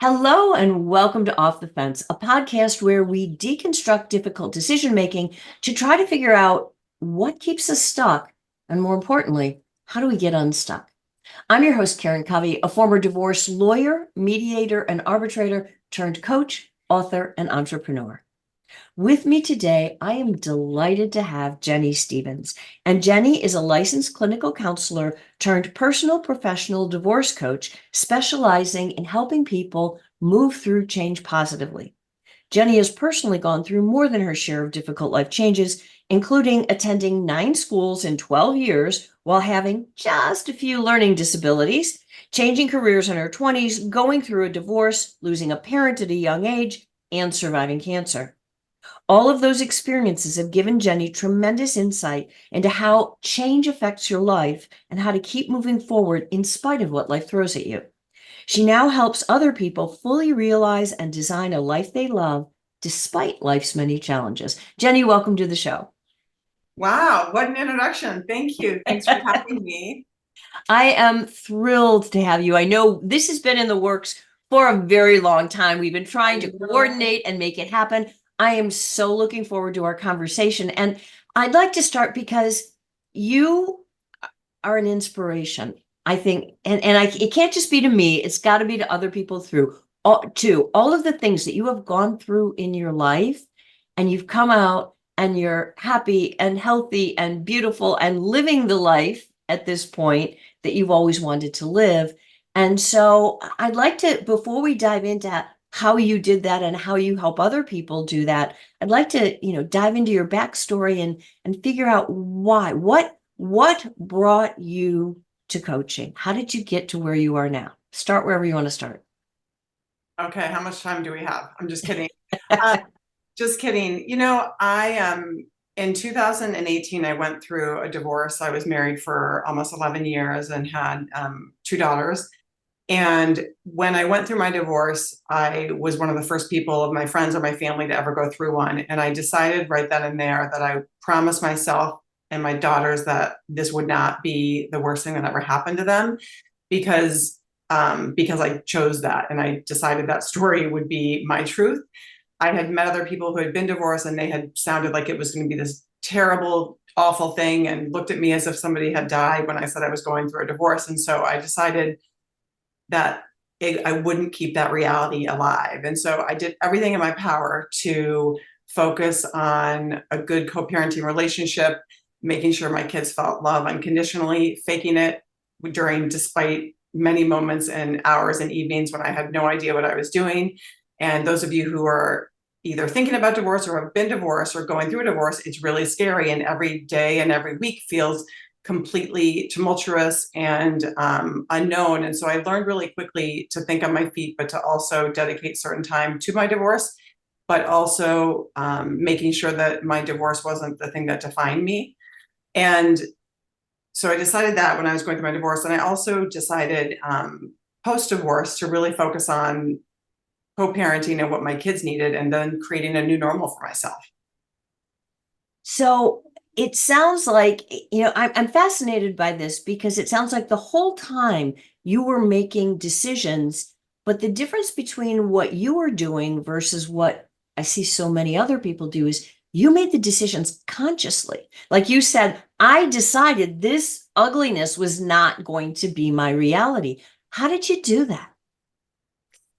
Hello and welcome to Off the Fence, a podcast where we deconstruct difficult decision making to try to figure out what keeps us stuck, and more importantly, how do we get unstuck? I'm your host, Karen Covey, a former divorce lawyer, mediator, and arbitrator turned coach, author, and entrepreneur. With me today, I am delighted to have Jenny Stevens. And Jenny is a licensed clinical counselor turned personal professional divorce coach, specializing in helping people move through change positively. Jenny has personally gone through more than her share of difficult life changes, including attending 9 schools in 12 years while having just a few learning disabilities, changing careers in her 20s, going through a divorce, losing a parent at a young age, and surviving cancer. All of those experiences have given Jenny tremendous insight into how change affects your life and how to keep moving forward in spite of what life throws at you. She now helps other people fully realize and design a life they love despite life's many challenges. Jenny, welcome to the show. Wow, what an introduction. Thank you. Thanks for having me. I am thrilled to have you. I know this has been in the works for a very long time. We've been trying to coordinate and make it happen. I am so looking forward to our conversation. And I'd like to start because you are an inspiration, I think. It can't just be to me, it's got to be to other people too. All of the things that you have gone through in your life, and you've come out and you're happy and healthy and beautiful and living the life at this point that you've always wanted to live. And so I'd like to, before we dive into how you did that and how you help other people do that, I'd like to, dive into your backstory and figure out why. What brought you to coaching? How did you get to where you are now? Start wherever you want to start. Okay, how much time do we have? I'm just kidding. Just kidding. I in 2018, I went through a divorce. I was married for almost 11 years and had 2 daughters. And when I went through my divorce, I was one of the first people of my friends or my family to ever go through one. And I decided right then and there that I promised myself and my daughters that this would not be the worst thing that ever happened to them because I chose that and I decided that story would be my truth. I had met other people who had been divorced and they had sounded like it was going to be this terrible, awful thing and looked at me as if somebody had died when I said I was going through a divorce. And so I decided that I wouldn't keep that reality alive. And so I did everything in my power to focus on a good co-parenting relationship, making sure my kids felt love unconditionally, faking it despite many moments and hours and evenings when I had no idea what I was doing. And those of you who are either thinking about divorce or have been divorced or going through a divorce, it's really scary. And every day and every week feels completely tumultuous and unknown. And so I learned really quickly to think on my feet, but to also dedicate certain time to my divorce, but also making sure that my divorce wasn't the thing that defined me. And so I decided that when I was going through my divorce. And I also decided post-divorce to really focus on co-parenting and what my kids needed, and then creating a new normal for myself. So it sounds like, I'm fascinated by this because it sounds like the whole time you were making decisions, but the difference between what you were doing versus what I see so many other people do is you made the decisions consciously. Like you said, I decided this ugliness was not going to be my reality. How did you do that?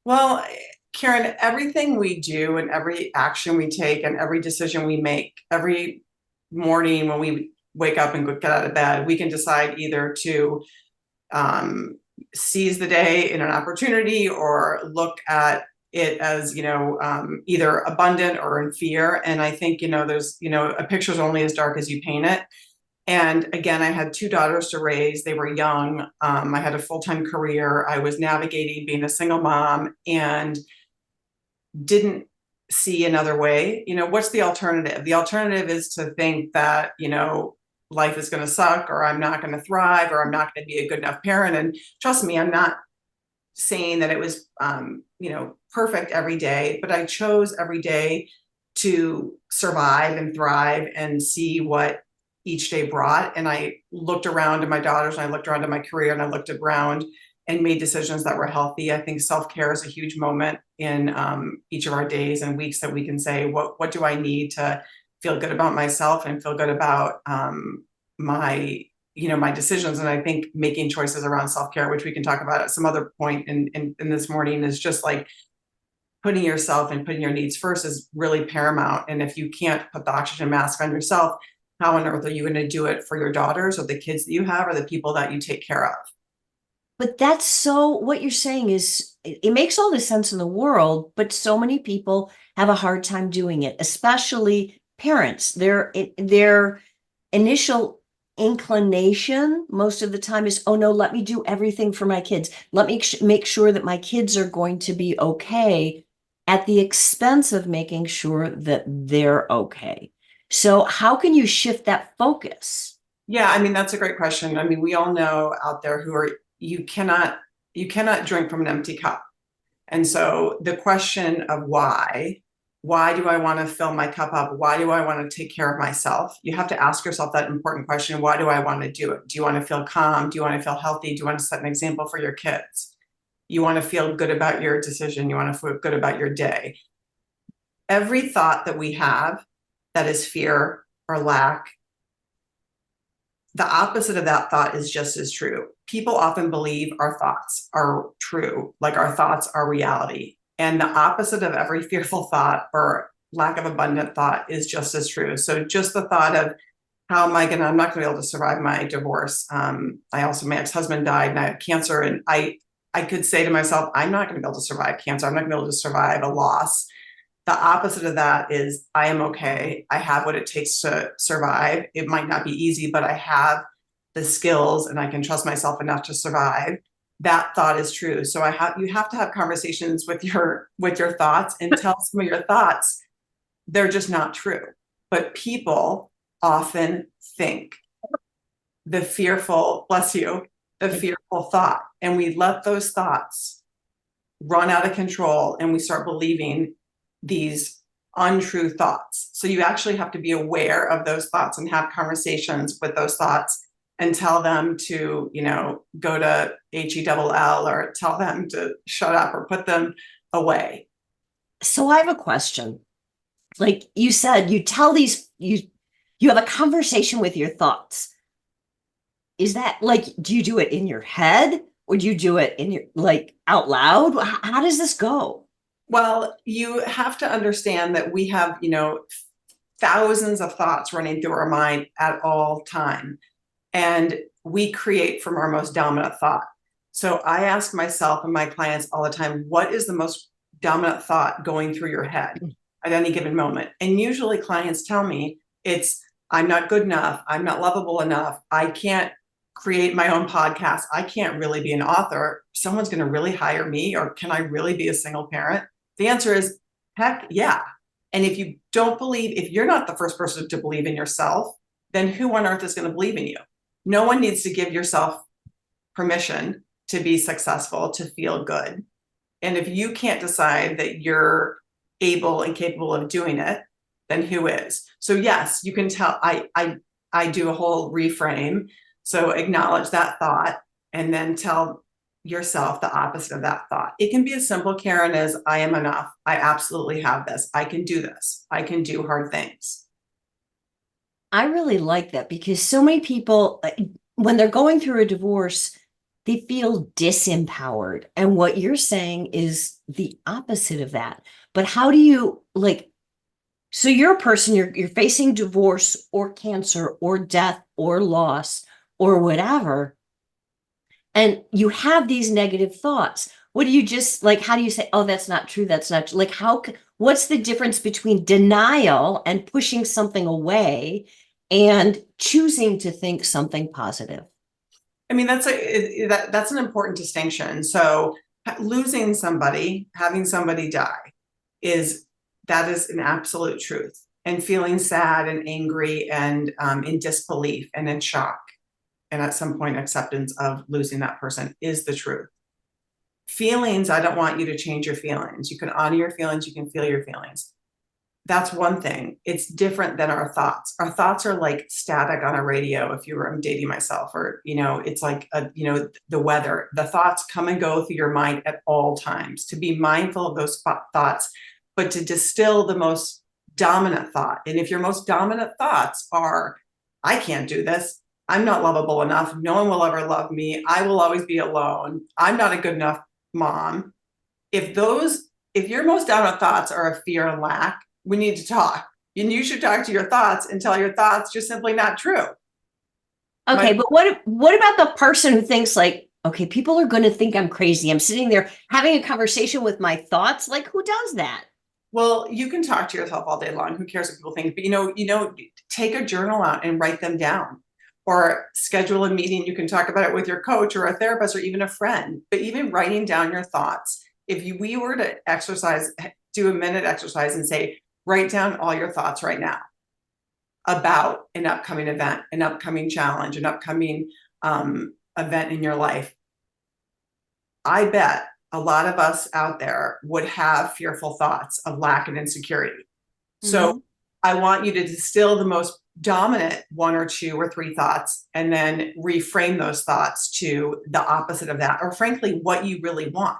Well, Karen, everything we do and every action we take and every decision we make every morning when we wake up and get out of bed, we can decide either to seize the day in an opportunity or look at it as either abundant or in fear. And I think there's a picture's only as dark as you paint it. And again, I had 2 daughters to raise. They were young. I had a full-time career. I was navigating being a single mom and didn't see another way. What's the alternative? The alternative is to think that, life is going to suck, or I'm not going to thrive, or I'm not going to be a good enough parent. And trust me, I'm not saying that it was, perfect every day, but I chose every day to survive and thrive and see what each day brought. And I looked around to my daughters and I looked around to my career and I looked around and made decisions that were healthy. I think self-care is a huge moment in each of our days and weeks that we can say, what do I need to feel good about myself and feel good about my my decisions. And I think making choices around self-care, which we can talk about at some other point in this morning, is just like putting yourself and putting your needs first is really paramount. And if you can't put the oxygen mask on yourself, how on earth are you going to do it for your daughters or the kids that you have or the people that you take care of? But that's so, what you're saying is, it makes all the sense in the world, but so many people have a hard time doing it, especially parents. Their initial inclination most of the time is, oh no, let me do everything for my kids. Let me make sure that my kids are going to be okay at the expense of making sure that they're okay. So how can you shift that focus? Yeah, I mean, that's a great question. I mean, we all know out there who are, you cannot drink from an empty cup. And so the question of why do I want to fill my cup up? Why do I want to take care of myself? You have to ask yourself that important question. Why do I want to do it? Do you want to feel calm? Do you want to feel healthy? Do you want to set an example for your kids? You want to feel good about your decision. You want to feel good about your day. Every thought that we have that is fear or lack, the opposite of that thought is just as true. People often believe our thoughts are true, like our thoughts are reality. And the opposite of every fearful thought or lack of abundant thought is just as true. So just the thought of I'm not going to be able to survive my divorce. My ex-husband died and I had cancer. And I could say to myself, I'm not going to be able to survive cancer. I'm not going to be able to survive a loss. The opposite of that is I am okay. I have what it takes to survive. It might not be easy, but I have the skills and I can trust myself enough to survive. That thought is true. So you have to have conversations with your thoughts and tell some of your thoughts they're just not true. But people often think the fearful, bless you, the fearful thought, and we let those thoughts run out of control and we start believing these untrue thoughts. So you actually have to be aware of those thoughts and have conversations with those thoughts and tell them to, go to HELL or tell them to shut up or put them away. So I have a question. Like you said, you have a conversation with your thoughts. Is that like, do you do it in your head or do you do it in your like out loud? How does this go? Well, you have to understand that we have, thousands of thoughts running through our mind at all time. And we create from our most dominant thought. So I ask myself and my clients all the time, what is the most dominant thought going through your head at any given moment? And usually clients tell me it's, I'm not good enough. I'm not lovable enough. I can't create my own podcast. I can't really be an author. Someone's going to really hire me, or can I really be a single parent? The answer is heck yeah. And if you're not the first person to believe in yourself, then who on earth is going to believe in you? No one needs to give yourself permission to be successful, to feel good. And if you can't decide that you're able and capable of doing it, then who is? So yes, you can tell I do a whole reframe. So acknowledge that thought and then tell yourself the opposite of that thought. It can be as simple, Karen, as I am enough. I absolutely have this. I can do this. I can do hard things. I really like that because so many people, when they're going through a divorce, they feel disempowered. And what you're saying is the opposite of that. But how do you like, so you're a person, you're facing divorce or cancer or death or loss or whatever, and you have these negative thoughts. What do you just like? How do you say, oh, that's not true? That's not true. Like, what's the difference between denial and pushing something away and choosing to think something positive? I mean, that's an important distinction. So losing somebody, having somebody die that is an absolute truth. And feeling sad and angry and in disbelief and in shock. And at some point, acceptance of losing that person is the truth. Feelings, I don't want you to change your feelings. You can honor your feelings, you can feel your feelings. That's one thing. It's different than our thoughts. Our thoughts are like static on a radio. If you were, I'm dating myself, or, it's like, the weather. The thoughts come and go through your mind at all times. To be mindful of those thoughts, but to distill the most dominant thought. And if your most dominant thoughts are, I can't do this, I'm not lovable enough, no one will ever love me, I will always be alone, I'm not a good enough mom. If your most dominant thoughts are a fear and lack, we need to talk. And you should talk to your thoughts and tell your thoughts just simply not true. Okay, but what about the person who thinks like, okay, people are going to think I'm crazy. I'm sitting there having a conversation with my thoughts. Like, who does that? Well, you can talk to yourself all day long. Who cares what people think? But take a journal out and write them down, or schedule a meeting. You can talk about it with your coach or a therapist or even a friend. But even writing down your thoughts, we were to do a minute exercise and say, write down all your thoughts right now about an upcoming event, an upcoming challenge, an upcoming event in your life. I bet a lot of us out there would have fearful thoughts of lack and insecurity. So I want you to distill the most dominant one or two or three thoughts, and then reframe those thoughts to the opposite of that, or frankly, what you really want.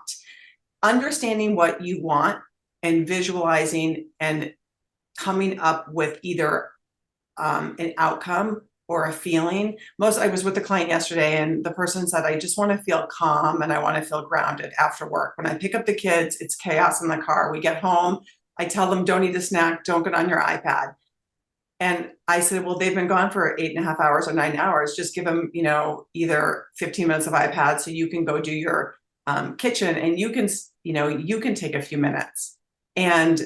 Understanding what you want and visualizing and coming up with either an outcome or a feeling. I was with a client yesterday, and the person said, I just want to feel calm and I want to feel grounded after work. When I pick up the kids, it's chaos in the car. We get home, I tell them, don't eat a snack, don't get on your iPad. And I said, well, they've been gone for 8.5 hours or 9 hours. Just give them, either 15 minutes of iPad so you can go do your kitchen, and you can take a few minutes. And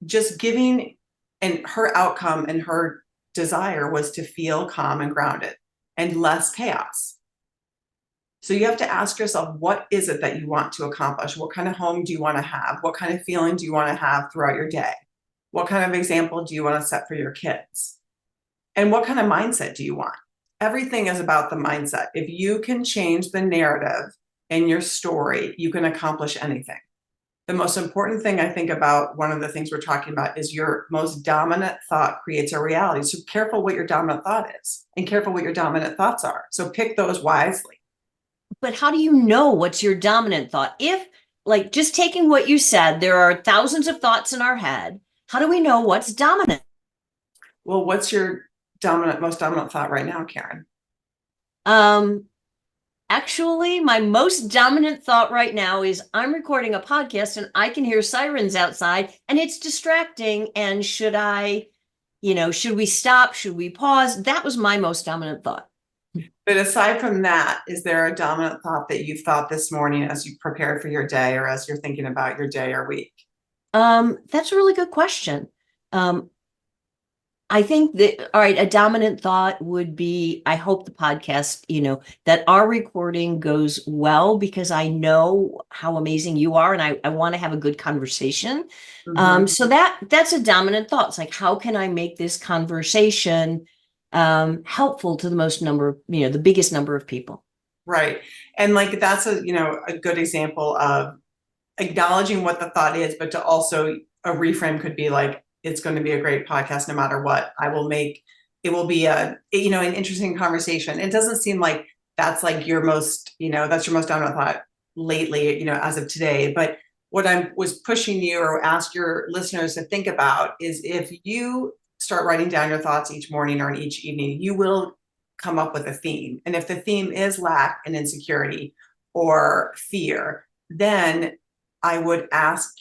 just giving, and her outcome and her desire was to feel calm and grounded and less chaos. So you have to ask yourself, what is it that you want to accomplish? What kind of home do you want to have? What kind of feeling do you want to have throughout your day? What kind of example do you want to set for your kids? And what kind of mindset do you want? Everything is about the mindset. If you can change the narrative in your story, you can accomplish anything. The most important thing I think about, one of the things we're talking about, is your most dominant thought creates a reality. So careful what your dominant thought is, and careful what your dominant thoughts are. So pick those wisely. But how do you know what's your dominant thought? If, like, just taking what you said, there are thousands of thoughts in our head. How do we know what's dominant? Well, what's your most dominant thought right now, Karen? Actually, my most dominant thought right now is I'm recording a podcast and I can hear sirens outside and it's distracting. And should we stop? Should we pause? That was my most dominant thought. But aside from that, is there a dominant thought that you've thought this morning as you prepared for your day, or as you're thinking about your day or week? That's a really good question. I think that, all right, a dominant thought would be, I hope the podcast, that our recording goes well, because I know how amazing you are and I want to have a good conversation. So that's a dominant thought. It's like, how can I make this conversation helpful to the biggest number of people? Right. And like, that's a good example of acknowledging what the thought is, but to also, a reframe could be like, it's going to be a great podcast no matter what. It will be an interesting conversation. It doesn't seem like that's like your most dominant thought lately, as of today. But what I was pushing you, or ask your listeners to think about, is if you start writing down your thoughts each morning or in each evening, you will come up with a theme. And if the theme is lack and insecurity or fear, then I would ask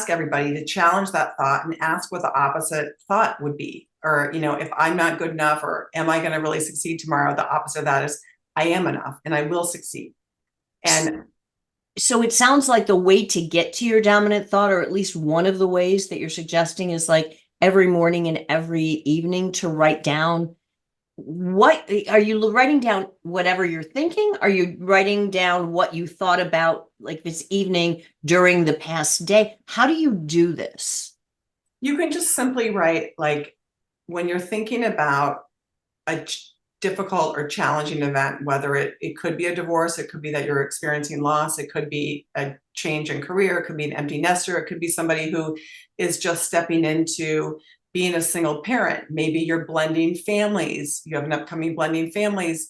everybody to challenge that thought and ask what the opposite thought would be. Or, if I'm not good enough, or am I going to really succeed tomorrow? The opposite of that is, I am enough and I will succeed. And so it sounds like the way to get to your dominant thought, or at least one of the ways that you're suggesting, is like every morning and every evening to write down. What are you writing down? Whatever you're thinking? Are you writing down what you thought about, like, this evening during the past day? How do you do this? you can just simply write, like, when you're thinking about difficult or challenging event, whether it could be a divorce, it could be that you're experiencing loss, it could be a change in career, it could be an empty nester, it could be somebody who is just stepping into being a single parent. Maybe you're blending families, you have an upcoming blending families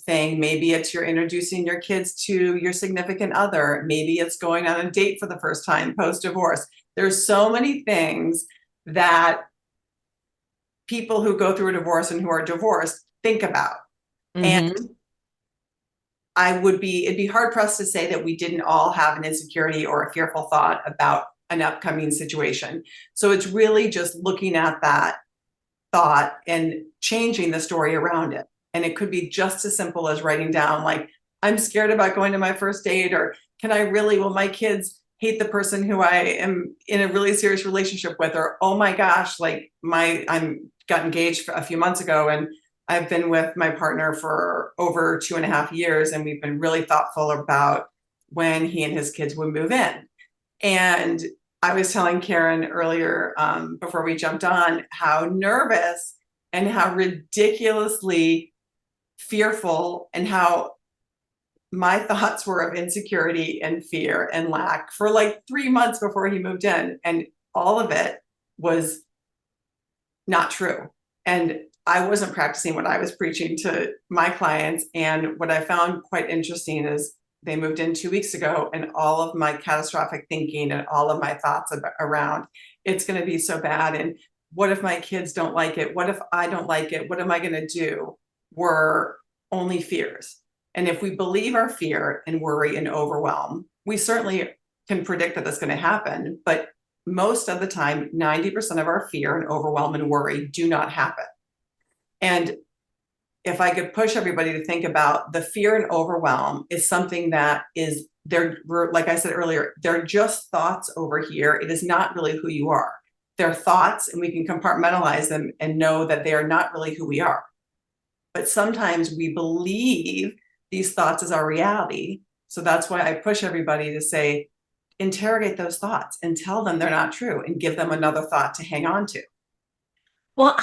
thing. Maybe it's you're introducing your kids to your significant other. Maybe it's going on a date for the first time post-divorce. There's so many things that people who go through a divorce and who are divorced think about. And it'd be hard pressed to say that we didn't all have an insecurity or a fearful thought about an upcoming situation. So it's really just looking at that thought and changing the story around it. And it could be just as simple as writing down, like, I'm scared about going to my first date, or will my kids hate the person who I am in a really serious relationship with, or, oh my gosh, like I'm got engaged a few months ago and I've been with my partner for over 2.5 years, and we've been really thoughtful about when he and his kids would move in. And I was telling Karen earlier, before we jumped on, how nervous and how ridiculously fearful and how my thoughts were of insecurity and fear and lack for like 3 months before he moved in. And all of it was not true. And I wasn't practicing what I was preaching to my clients. And what I found quite interesting is they moved in 2 weeks ago, and all of my catastrophic thinking and all of my thoughts around it's going to be so bad, and what if my kids don't like it, what if I don't like it, what am I going to do, were only fears. And if we believe our fear and worry and overwhelm, we certainly can predict that that's going to happen, but most of the time 90% of our fear and overwhelm and worry do not happen. And if I could push everybody to think about the fear and overwhelm is something that is there, like I said earlier, they're just thoughts over here. It is not really who you are. They're thoughts, and we can compartmentalize them and know that they are not really who we are. But sometimes we believe these thoughts as our reality. So that's why I push everybody to say, interrogate those thoughts and tell them they're not true, and give them another thought to hang on to. Well,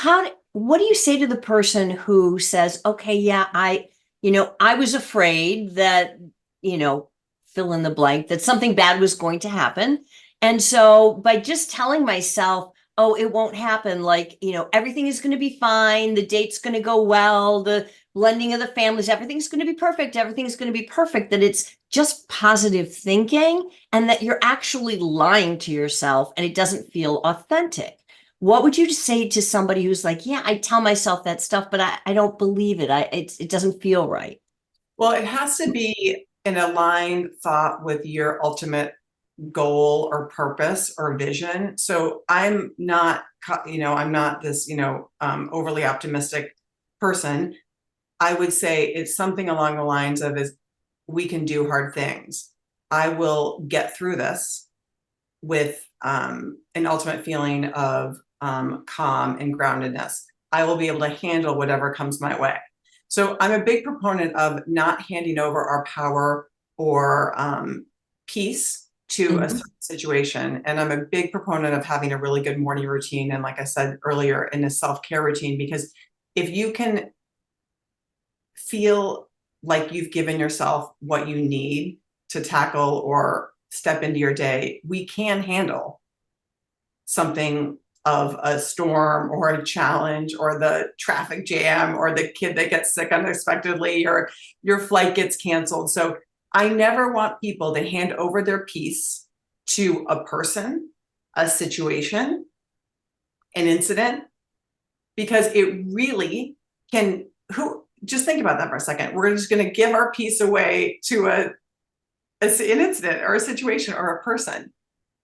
what do you say to the person who says, okay, yeah, I was afraid that, fill in the blank, that something bad was going to happen. And so by just telling myself, oh, it won't happen, like, everything is going to be fine, the date's going to go well, the blending of the families, everything's going to be perfect, everything's going to be perfect, that it's just positive thinking, and that you're actually lying to yourself and it doesn't feel authentic. What would you say to somebody who's like, yeah, I tell myself that stuff, but I don't believe it. It doesn't feel right. Well, it has to be an aligned thought with your ultimate goal or purpose or vision. So I'm not, I'm not this, overly optimistic person. I would say it's something along the lines of is we can do hard things. I will get through this with an ultimate feeling of calm and groundedness. I will be able to handle whatever comes my way. So I'm a big proponent of not handing over our power or peace to a certain situation. And I'm a big proponent of having a really good morning routine. And like I said earlier, in a self-care routine, because if you can feel like you've given yourself what you need to tackle or step into your day, we can handle something of a storm or a challenge or the traffic jam or the kid that gets sick unexpectedly or your flight gets canceled. So I never want people to hand over their peace to a person, a situation, an incident, because it really can, just think about that for a second. We're just going to give our peace away to an incident or a situation or a person.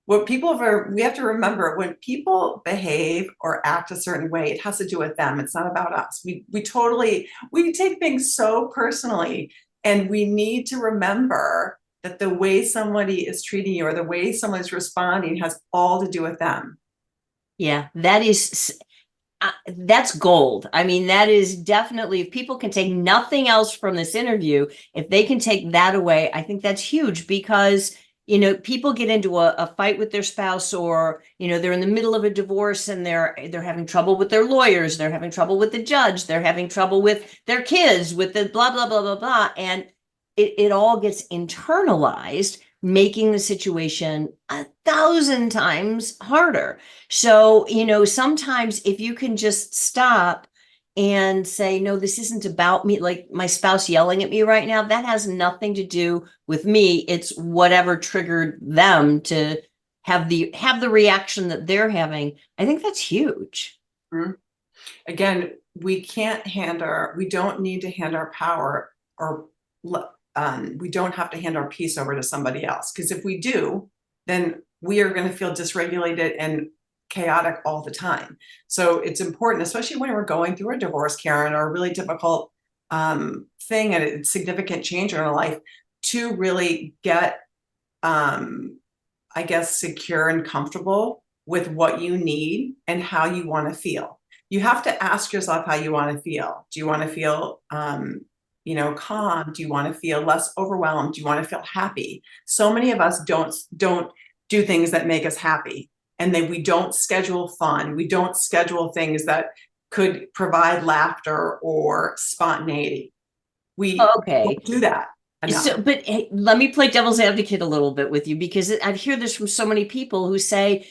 What we have to remember, when people behave or act a certain way, it has to do with them. It's not about us. We take things so personally, and we need to remember that the way somebody is treating you or the way someone is responding has all to do with them. Yeah, that's gold. I mean, that is definitely, if people can take nothing else from this interview, if they can take that away, I think that's huge, because people get into a fight with their spouse, or, they're in the middle of a divorce and they're having trouble with their lawyers, they're having trouble with the judge, they're having trouble with their kids, with the blah, blah, blah, blah, blah. And it all gets internalized, making the situation 1,000 times harder. So, sometimes if you can just stop and say, no, this isn't about me, like my spouse yelling at me right now, that has nothing to do with me. It's whatever triggered them to have the reaction that they're having. I think that's huge. Mhm. Again, we don't need to hand our power, or we don't have to hand our peace over to somebody else. Because if we do, then we are going to feel dysregulated and chaotic all the time. So it's important, especially when we're going through a divorce, Karen, or a really difficult thing and a significant change in our life, to really get, I guess, secure and comfortable with what you need and how you want to feel. You have to ask yourself how you want to feel. Do you want to feel, calm? Do you want to feel less overwhelmed? Do you want to feel happy? So many of us don't do things that make us happy, and then we don't schedule fun. We don't schedule things that could provide laughter or spontaneity. We Okay. don't do that enough. So, but hey, let me play devil's advocate a little bit with you, because I hear this from so many people who say,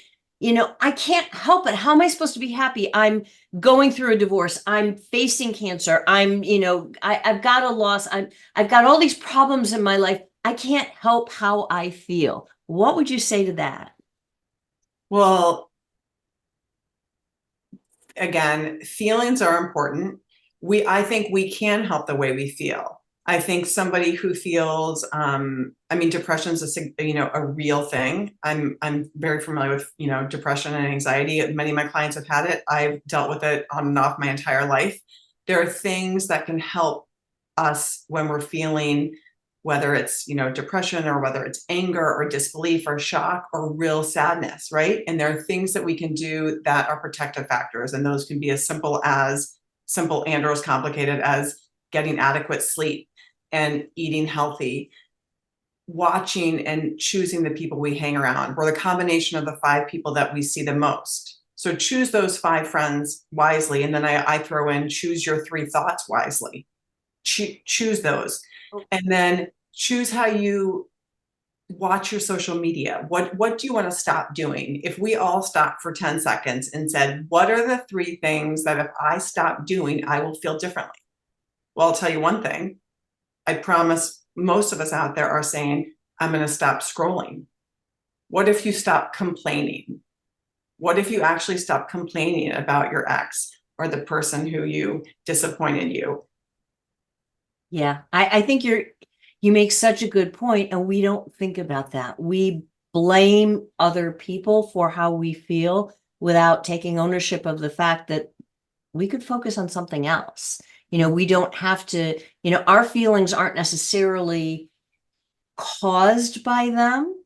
I can't help it. How am I supposed to be happy? I'm going through a divorce. I'm facing cancer. I've got a loss. I've got all these problems in my life. I can't help how I feel. What would you say to that? Well, again, feelings are important. I think we can help the way we feel. I think somebody who feels, depression is a real thing. I'm very familiar with, depression and anxiety. Many of my clients have had it. I've dealt with it on and off my entire life. There are things that can help us when we're feeling, whether it's, depression, or whether it's anger or disbelief or shock or real sadness, right? And there are things that we can do that are protective factors. And those can be as simple and or as complicated as getting adequate sleep and eating healthy, watching and choosing the people we hang around. We're the combination of the 5 people that we see the most. So choose those 5 friends wisely. And then I throw in, choose your 3 thoughts wisely. Choose those. And then choose how you watch your social media. What do you want to stop doing? If we all stopped for 10 seconds and said, what are the 3 things that if I stop doing, I will feel differently? Well, I'll tell you one thing. I promise most of us out there are saying, I'm going to stop scrolling. What if you stop complaining? What if you actually stop complaining about your ex or the person who disappointed you? Yeah, I think you make such a good point, and we don't think about that. We blame other people for how we feel without taking ownership of the fact that we could focus on something else. We don't have to, our feelings aren't necessarily caused by them.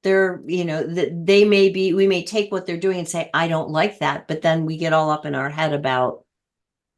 They're, that they may be, we may take what they're doing and say, I don't like that, but then we get all up in our head about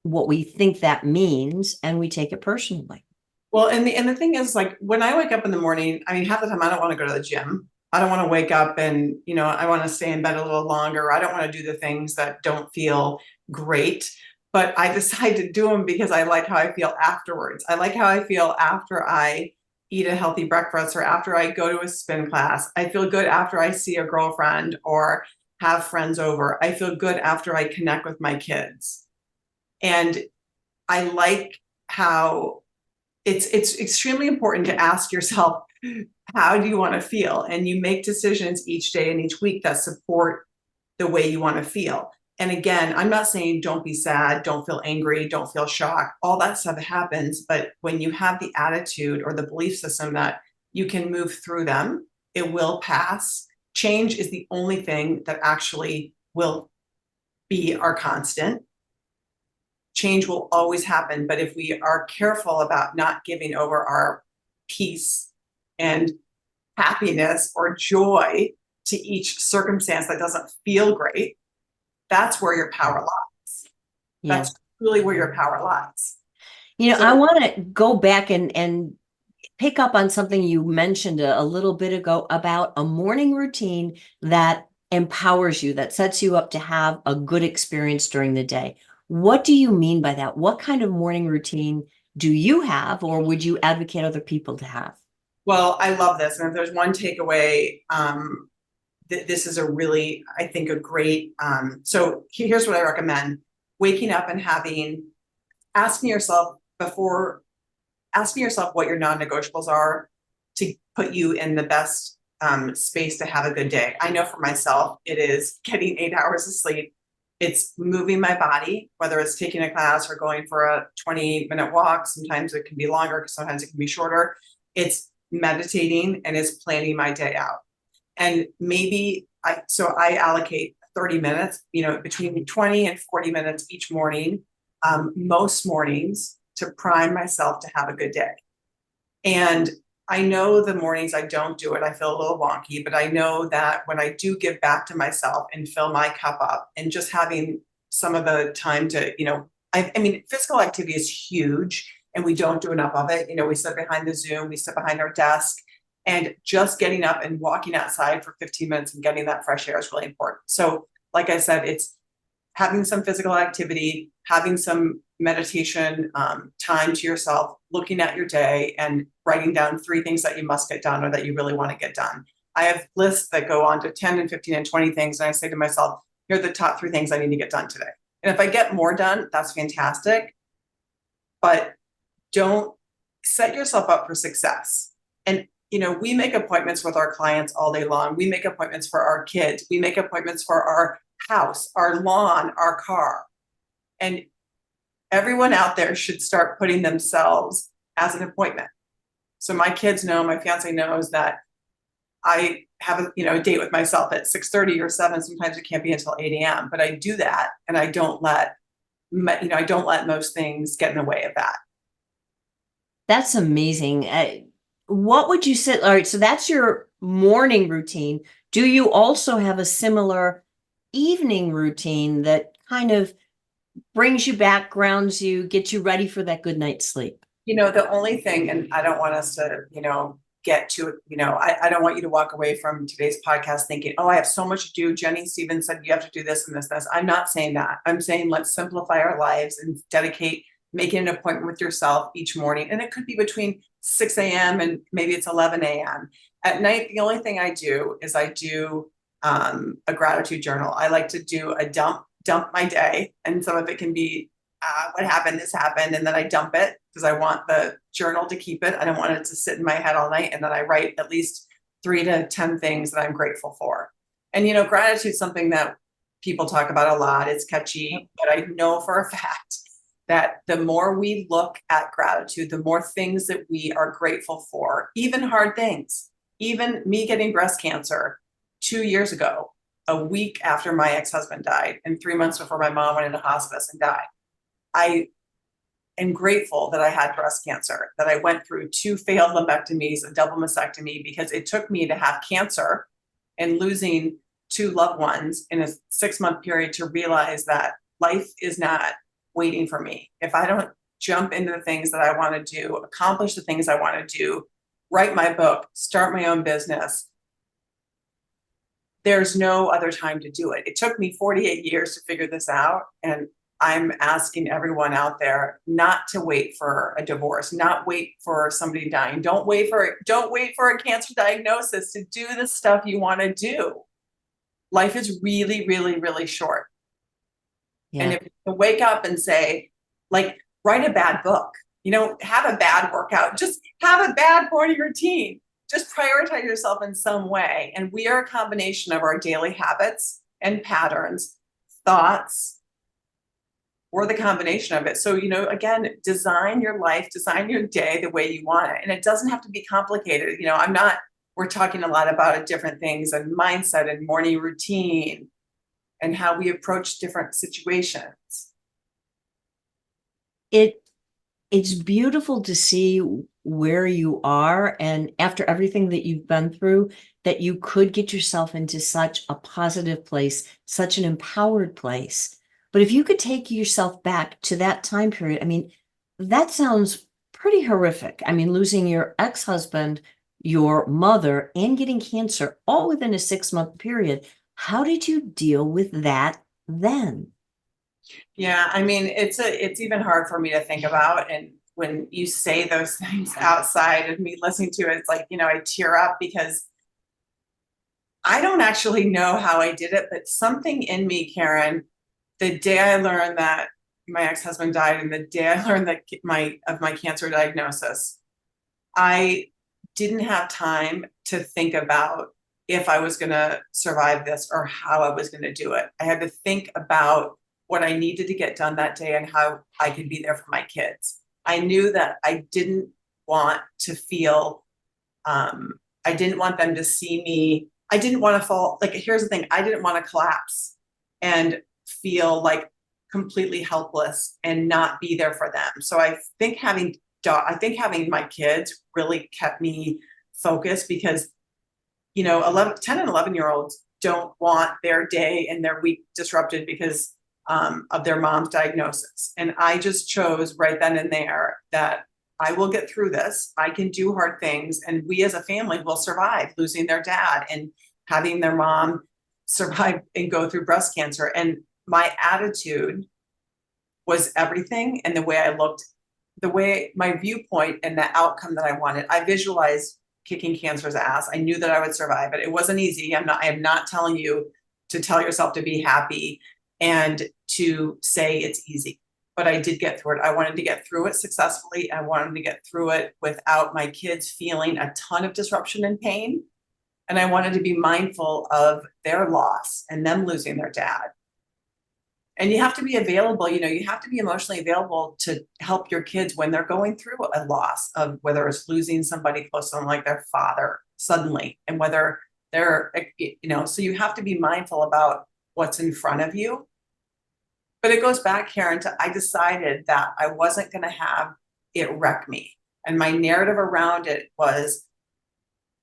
what we think that means, and we take it personally. Well, and the thing is, like, when I wake up in the morning, half the time I don't want to go to the gym. I don't want to wake up and, I want to stay in bed a little longer. I don't want to do the things that don't feel great, but I decide to do them because I like how I feel afterwards. I like how I feel after I eat a healthy breakfast, or after I go to a spin class. I feel good after I see a girlfriend or have friends over. I feel good after I connect with my kids. And I like how it's extremely important to ask yourself, how do you want to feel? And you make decisions each day and each week that support the way you want to feel. And again, I'm not saying don't be sad, don't feel angry, don't feel shocked. All that stuff happens. But when you have the attitude or the belief system that you can move through them, it will pass. Change is the only thing that actually will be our constant. Change will always happen. But if we are careful about not giving over our peace and happiness or joy to each circumstance that doesn't feel great, that's where your power lies. Yeah. That's really where your power lies. I So, want to go back and pick up on something you mentioned a little bit ago about a morning routine that empowers you, that sets you up to have a good experience during the day. What do you mean by that? What kind of morning routine do you have, or would you advocate other people to have? Well, I love this. And if there's one takeaway, this is a really, I think, a great, so here's what I recommend. Waking up and asking yourself before, asking yourself what your non-negotiables are to put you in the best space to have a good day. I know for myself, it is getting 8 hours of sleep. It's moving my body, whether it's taking a class or going for a 20-minute walk. Sometimes it can be longer, sometimes it can be shorter. It's meditating and it's planning my day out. And maybe I allocate 30 minutes, between 20 and 40 minutes each morning, most mornings, to prime myself to have a good day. And I know the mornings I don't do it, I feel a little wonky, but I know that when I do give back to myself and fill my cup up and just having some of the time to, I mean, physical activity is huge and we don't do enough of it. We sit behind the Zoom, we sit behind our desk, and just getting up and walking outside for 15 minutes and getting that fresh air is really important. So, like I said, it's having some physical activity, having some meditation, time to yourself, looking at your day and writing down 3 things that you must get done or that you really want to get done. I have lists that go on to 10 and 15 and 20 things. And I say to myself, here are the top 3 things I need to get done today. And if I get more done, that's fantastic. But don't set yourself up for success. And we make appointments with our clients all day long. We make appointments for our kids. We make appointments for our house, our lawn, our car. And everyone out there should start putting themselves as an appointment. So my kids know, my fiance knows that I have a date with myself at 6:30 or 7. Sometimes it can't be until 8 a.m. But I do that, and I don't let most things get in the way of that. That's amazing. What would you say? All right, so that's your morning routine. Do you also have a similar evening routine that kind of brings you back, grounds you, gets you ready for that good night's sleep? The only thing, and I don't want us to, get to, I don't want you to walk away from today's podcast thinking, oh, I have so much to do. Jenny Stevens said you have to do this and this, and this. I'm not saying that. I'm saying let's simplify our lives and making an appointment with yourself each morning. And it could be between 6 a.m. and maybe it's 11 a.m. At night, the only thing I do is I do a gratitude journal. I like to do a dump my day, and some of it can be what happened, this happened, and then I dump it because I want the journal to keep it. I don't want it to sit in my head all night. And then I write at least 3 to 10 things that I'm grateful for. And gratitude is something that people talk about a lot. It's catchy, but I know for a fact that the more we look at gratitude, the more things that we are grateful for, even hard things. Even me getting breast cancer 2 years ago, a week after my ex-husband died, and 3 months before my mom went into hospice and died. I am grateful that I had breast cancer, that I went through 2 failed lumpectomies, a double mastectomy, because it took me to have cancer and losing 2 loved ones in a 6-month period to realize that life is not waiting for me. If I don't jump into the things that I want to do, accomplish the things I want to do, write my book, start my own business, there's no other time to do it. It took me 48 years to figure this out. And I'm asking everyone out there not to wait for a divorce, not wait for somebody dying. Don't wait for a cancer diagnosis to do the stuff you want to do. Life is really, really, really short. Yeah. And if you wake up and say, like, write a bad book, have a bad workout, just have a bad morning routine, just prioritize yourself in some way. And we are a combination of our daily habits and patterns, thoughts, or the combination of it. So, again, design your life, design your day the way you want it. And it doesn't have to be complicated. We're talking a lot about different things and mindset and morning routine and how we approach different situations. It's beautiful to see where you are, and after everything that you've been through, that you could get yourself into such a positive place, such an empowered place. But if you could take yourself back to that time period, I mean, that sounds pretty horrific. I mean, losing your ex-husband, your mother, and getting cancer all within a 6-month period. How did you deal with that then? Yeah, I mean, it's even hard for me to think about. And when you say those things outside of me listening to it, it's like, I tear up because I don't actually know how I did it, but something in me, Karen, the day I learned that my ex-husband died and the day I learned that my cancer diagnosis, I didn't have time to think about if I was going to survive this or how I was going to do it. I had to think about what I needed to get done that day and how I could be there for my kids. I knew that I didn't want to feel, I didn't want them to see me. I didn't want to fall. Like, here's the thing, I didn't want to collapse and feel like completely helpless and not be there for them. So I think having my kids really kept me focused because, 10 and 11-year-olds don't want their day and their week disrupted because of their mom's diagnosis. And I just chose right then and there that I will get through this. I can do hard things. And we as a family will survive losing their dad and having their mom survive and go through breast cancer. And my attitude was everything. And the way I looked, the way my viewpoint and the outcome that I wanted, I visualized kicking cancer's ass. I knew that I would survive it. It wasn't easy. I am not telling you to tell yourself to be happy and to say it's easy, but I did get through it. I wanted to get through it successfully. I wanted to get through it without my kids feeling a ton of disruption and pain. And I wanted to be mindful of their loss and them losing their dad. And you have to be available, you have to be emotionally available to help your kids when they're going through a loss of whether it's losing somebody close to them, like their father suddenly, and whether they're, so you have to be mindful about what's in front of you. But it goes back, Karen, to I decided that I wasn't going to have it wreck me. And my narrative around it was,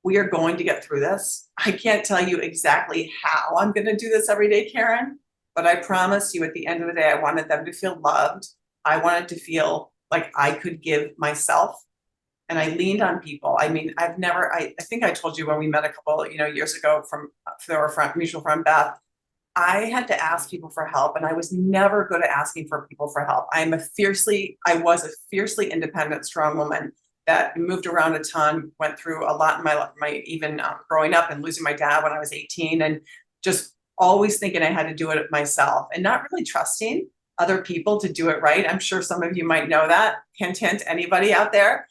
we are going to get through this. I can't tell you exactly how I'm going to do this every day, Karen, but I promise you at the end of the day, I wanted them to feel loved. I wanted to feel like I could give myself, and I leaned on people. I mean, I think I told you when we met a couple, years ago from our mutual friend, Beth, I had to ask people for help, and I was never good at asking for people for help. I was a fiercely independent, strong woman that moved around a ton, went through a lot in my even growing up and losing my dad when I was 18, and just always thinking I had to do it myself and not really trusting other people to do it right. I'm sure some of you might know that. Hint, hint, anybody out there?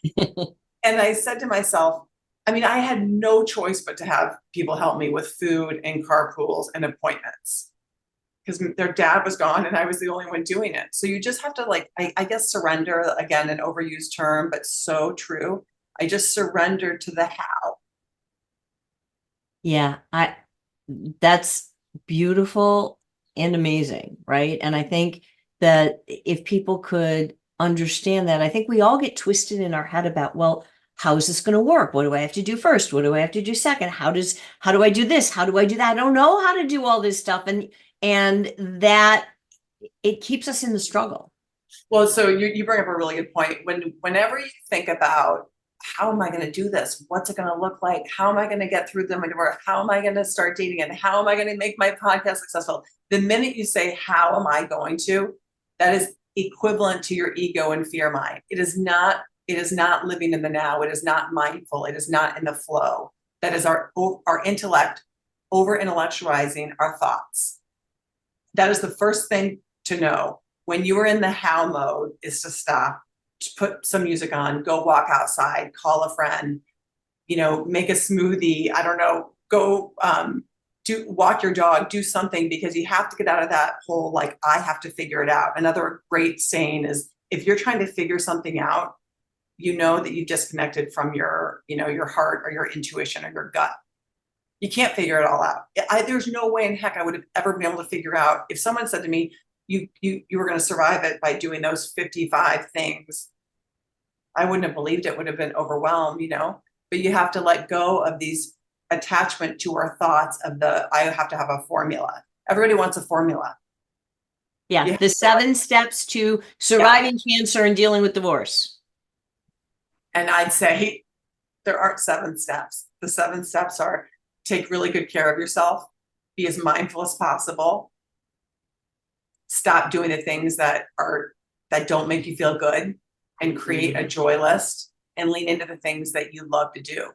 And I said to myself, I mean, I had no choice but to have people help me with food and carpools and appointments because their dad was gone and I was the only one doing it. So you just have to I guess surrender, again, an overused term, but so true. I just surrendered to the how. Yeah, that's beautiful and amazing, right? And I think that if people could understand that, I think we all get twisted in our head about, well, how is this going to work? What do I have to do first? What do I have to do second? How do I do this? How do I do that? I don't know how to do all this stuff. And that it keeps us in the struggle. Well, so you bring up a really good point. Whenever you think about how am I going to do this? What's it going to look like? How am I going to get through them? How am I going to start dating? And how am I going to make my podcast successful? The minute you say, how am I going to, that is equivalent to your ego and fear mind. It is not living in the now. It is not mindful. It is not in the flow. That is our intellect over intellectualizing our thoughts. That is the first thing to know. When you are in the how mode, is to stop, to put some music on, go walk outside, call a friend, make a smoothie. I don't know, go walk your dog, do something, because you have to get out of that whole, I have to figure it out. Another great saying is, if you're trying to figure something out, that you disconnected from your heart or your intuition or your gut. You can't figure it all out. There's no way in heck I would have ever been able to figure out if someone said to me, you were going to survive it by doing those 55 things. I wouldn't have believed it, would have been overwhelmed, but you have to let go of these attachment to our thoughts of I have to have a formula. Everybody wants a formula. Yeah. The 7 steps to surviving cancer and dealing with divorce. And I'd say there aren't 7 steps. The 7 steps are: take really good care of yourself, be as mindful as possible, stop doing the things that don't make you feel good, and create a joy list, and lean into the things that you love to do.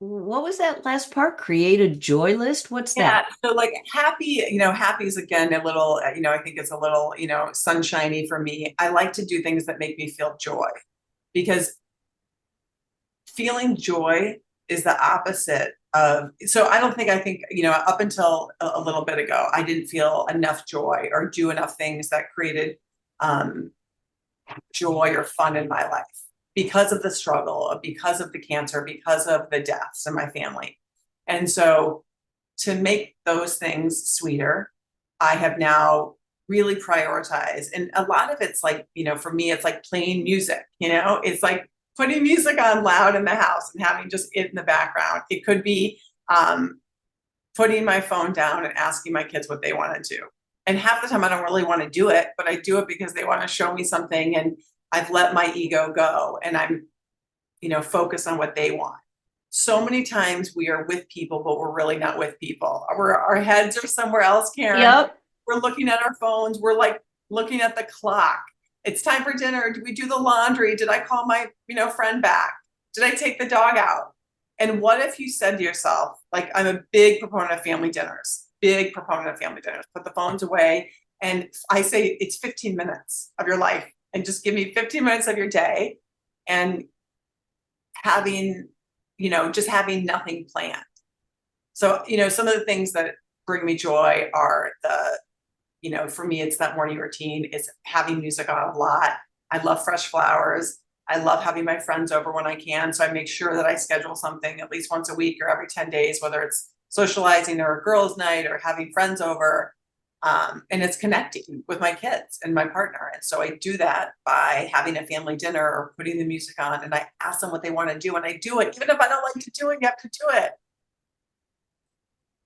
What was that last part? Create a joy list? What's Yeah, that? so like happy, happy is again a little, I think it's a little, sunshiny for me. I like to do things that make me feel joy, because feeling joy is the opposite of, so I think, up until a little bit ago, I didn't feel enough joy or do enough things that created um, joy or fun in my life, because of the struggle, because of the cancer, because of the deaths in my family. And so to make those things sweeter, I have now really prioritized. And a lot of it's like, for me, it's like playing music, it's like putting music on loud in the house and having just it in the background. It could be putting my phone down and asking my kids what they want to do. And half the time I don't really want to do it, but I do it because they want to show me something, and I've let my ego go, and I'm, focused on what they want. So many times we are with people, but we're really not with people. Our heads are somewhere else, Karen. Yep. We're looking at our phones. We're like looking at the clock. It's time for dinner. Did we do the laundry? Did I call my, friend back? Did I take the dog out? And what if you said to yourself, like, I'm a big proponent of family dinners, big proponent of family dinners, put the phones away. And I say it's 15 minutes of your life, and just give me 15 minutes of your day, and having, just having nothing planned. So, some of the things that bring me joy are for me, it's that morning routine. It's having music on a lot. I love fresh flowers. I love having my friends over when I can. So I make sure that I schedule something at least once a week or every 10 days, whether it's socializing or a girls' night or having friends over. And it's connecting with my kids and my partner. And so I do that by having a family dinner or putting the music on, and I ask them what they want to do, and I do it. Even if I don't like to do it, you have to do it.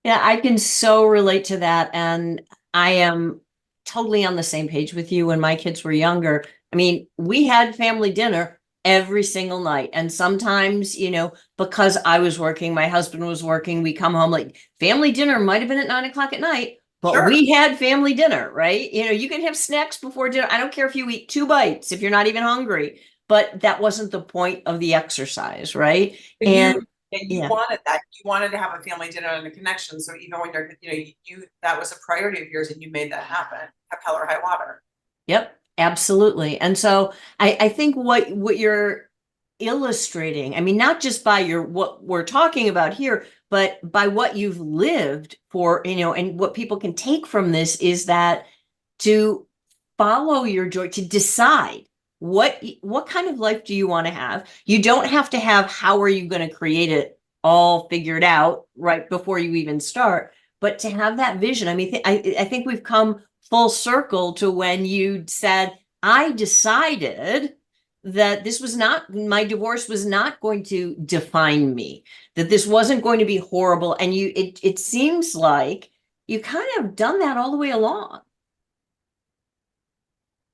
Yeah, I can so relate to that. And I am totally on the same page with you. When my kids were younger, I mean, we had family dinner every single night. And sometimes, because I was working, my husband was working, we come home, like, family dinner might have been at 9 o'clock at night, but Sure. we had family dinner, right? You can have snacks before dinner. I don't care if you eat 2 bites, if you're not even hungry, but that wasn't the point of the exercise, right? But And you yeah. wanted that. You wanted to have a family dinner and a connection. So even when you're, you that was a priority of yours, and you made that happen, have hell or high water. Yep, absolutely. And so I think what you're illustrating, I mean, not just by your what we're talking about here, but by what you've lived for, and what people can take from this is that to follow your joy, to decide what kind of life do you want to have. You don't have to have how are you going to create it all figured out right before you even start, but to have that vision. I mean, I think we've come full circle to when you said, I decided that this was not, my divorce was not going to define me, that this wasn't going to be horrible. And it seems like you kind of done that all the way along.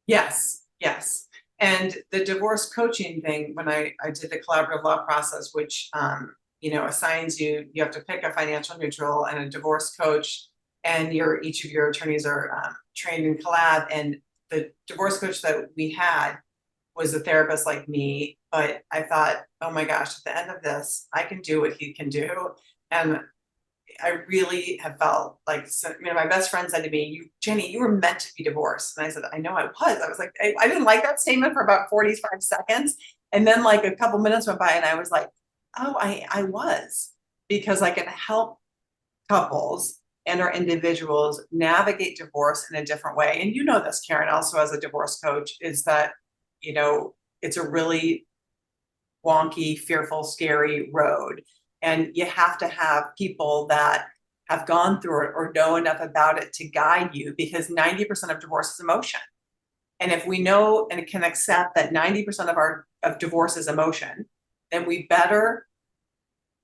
Yes, yes. And the divorce coaching thing, when I did the collaborative law process, which assigns you have to pick a financial neutral and a divorce coach, and each of your attorneys are trained in collab. And the divorce coach that we had was a therapist like me, but I thought, oh my gosh, at the end of this, I can do what he can do. And I really have felt like, my best friend said to me, Jenny, you were meant to be divorced. And I said, I know I was. I was like, I didn't like that statement for about 45 seconds. And then like a couple minutes went by, and I was like, oh, I was, because I can help couples and our individuals navigate divorce in a different way. And this, Karen, also as a divorce coach, is that, it's a really wonky, fearful, scary road. And you have to have people that have gone through it or know enough about it to guide you, because 90% of divorce is emotion. And if we know and can accept that 90% of divorce is emotion, then we better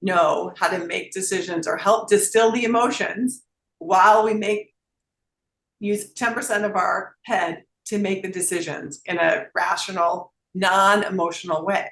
know how to make decisions or help distill the emotions while we use 10% of our head to make the decisions in a rational, non-emotional way.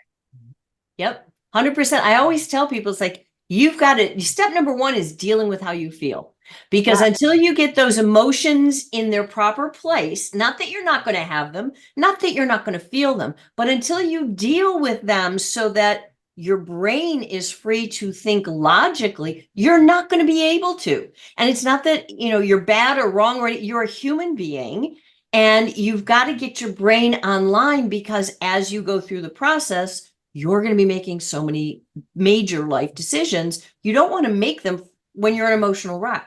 Yep. 100%. I always tell people, it's like, you've got to, step number one is dealing with how you feel. Because Yeah. until you get those emotions in their proper place, not that you're not going to have them, not that you're not going to feel them, but until you deal with them so that your brain is free to think logically, you're not going to be able to. And it's not that, you're bad or wrong, or you're a human being. And you've got to get your brain online, because as you go through the process, you're going to be making so many major life decisions. You don't want to make them when you're an emotional wreck.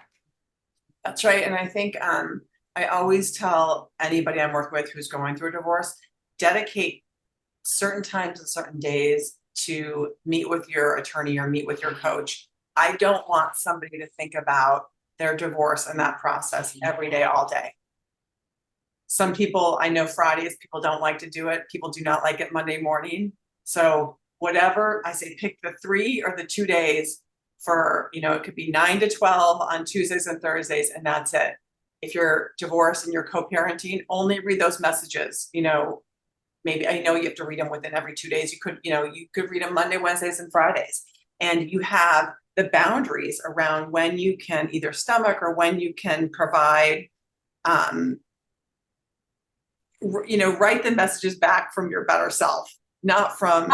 That's right. And I think I always tell anybody I'm working with who's going through a divorce, dedicate certain times and certain days to meet with your attorney or meet with your coach. I don't want somebody to think about their divorce and that process every day, all day. Some people, I know Fridays, people don't like to do it. People do not like it Monday morning. So whatever, I say pick the 3 or the 2 days for, it could be 9 to 12 on Tuesdays and Thursdays, and that's it. If you're divorced and you're co-parenting, only read those messages. Maybe I know you have to read them within every 2 days. You could read them Monday, Wednesdays, and Fridays. And you have the boundaries around when you can either stomach or when you can provide, write the messages back from your better self, not from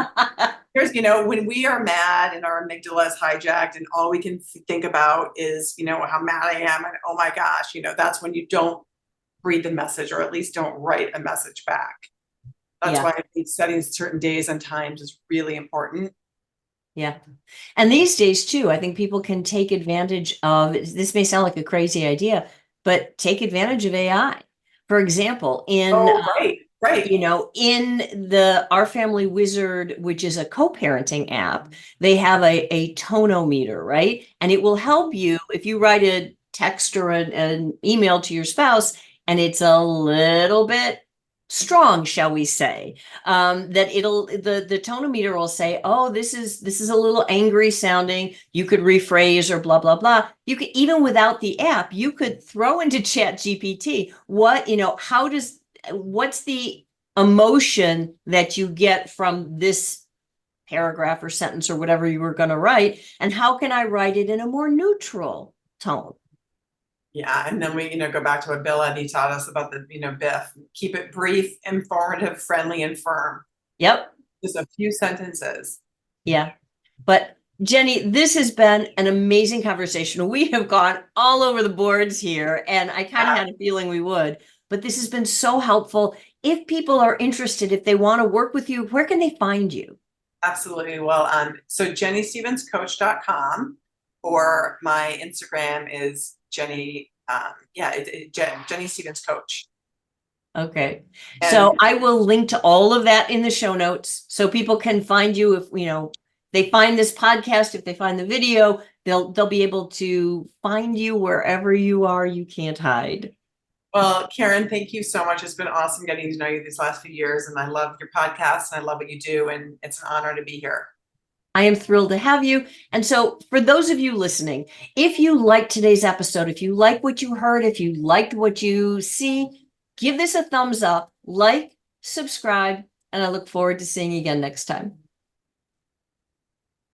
here's, when we are mad and our amygdala is hijacked and all we can think about is, how mad I am and oh my gosh, that's when you don't read the message, or at least don't write a message back. That's why I think setting certain days and times is really important. Yeah. And these days too, I think people can take advantage of, this may sound like a crazy idea, but take advantage of AI. For example, Right. In the Our Family Wizard, which is a co-parenting app, they have a tonometer, right? And it will help you if you write a text or an email to your spouse and it's a little bit strong, shall we say, that the tonometer will say, oh, this is a little angry sounding. You could rephrase or blah blah blah. You could, even without the app, you could throw into Chat GPT what's the emotion that you get from this paragraph or sentence or whatever you were going to write, and how can I write it in a more neutral tone? Yeah, and then we, go back to what Bill Eddy taught us about the, BIF. Keep it brief, informative, friendly, and firm. Yep. Just a few sentences. Yeah. But Jenny, this has been an amazing conversation. We have gone all over the boards here, and I kind of had a feeling we would, but this has been so helpful. If people are interested, if they want to work with you, where can they find you? Absolutely. Well, so jennystevenscoach.com, or my Instagram is Jenny, Jenny Stevens Coach. Okay. So I will link to all of that in the show notes so people can find you. If they find this podcast, if they find the video, they'll be able to find you wherever you are. You can't hide. Well, Karen, thank you so much. It's been awesome getting to know you these last few years, and I love your podcast and I love what you do, and it's an honor to be here. I am thrilled to have you. And so for those of you listening, if you liked today's episode, if you like what you heard, if you liked what you see, give this a thumbs up, like, subscribe, and I look forward to seeing you again next time.